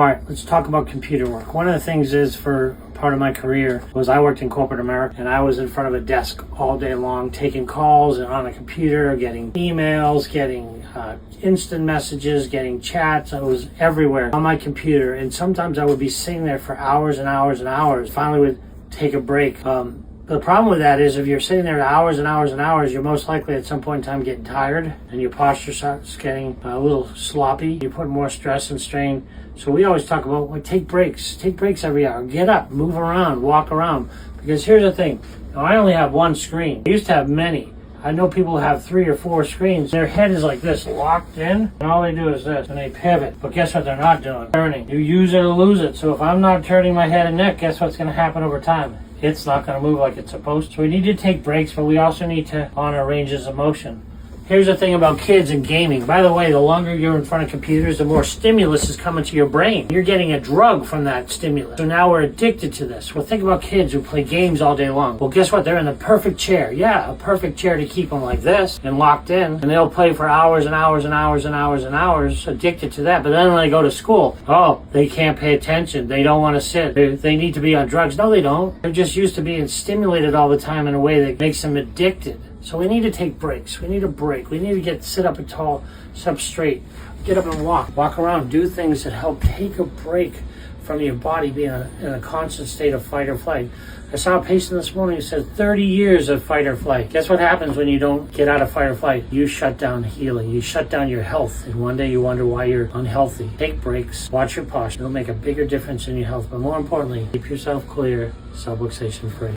All right, let's talk about computer work. One of the things is, for part of my career, was I worked in corporate America, and I was in front of a desk all day long, taking calls and on a computer, getting emails, getting instant messages, getting chats. I was everywhere on my computer, and sometimes I would be sitting there for hours and hours and hours. Finally would take a break. The problem with that is, if you're sitting there hours and hours and hours, you're most likely at some point in time getting tired, and your posture starts getting a little sloppy. You put more stress and strain. So we always talk about, like, take breaks every hour. Get up, move around, walk around. Because here's the thing, now, I only have one screen. I used to have many. I know people who have 3 or 4 screens. Their head is like this, locked in, and all they do is this, and they pivot. But guess what they're not doing? Turning. You use it or lose it. So if I'm not turning my head and neck, guess what's going to happen over time? It's not going to move like it's supposed to. So we need to take breaks, but we also need to honor ranges of motion. Here's the thing about kids and gaming. By the way, the longer you're in front of computers, the more stimulus is coming to your brain. You're getting a drug from that stimulus. So now we're addicted to this. Well, think about kids who play games all day long. Well, guess what? They're in the perfect chair. Yeah, a perfect chair to keep them like this and locked in. And they'll play for hours and hours and hours and hours and hours, addicted to that. But then when they go to school, oh, they can't pay attention. They don't want to sit. They need to be on drugs. No, they don't. They're just used to being stimulated all the time in a way that makes them addicted. So we need to take breaks. We need a break. We need to sit up tall, sit up straight, get up and walk around, do things that help take a break from your body being in a constant state of fight or flight. I saw a patient this morning who said 30 years of fight or flight. Guess what happens when you don't get out of fight or flight? You shut down healing. You shut down your health. And one day you wonder why you're unhealthy. Take breaks. Watch your posture. It'll make a bigger difference in your health. But more importantly, keep yourself clear, subluxation free.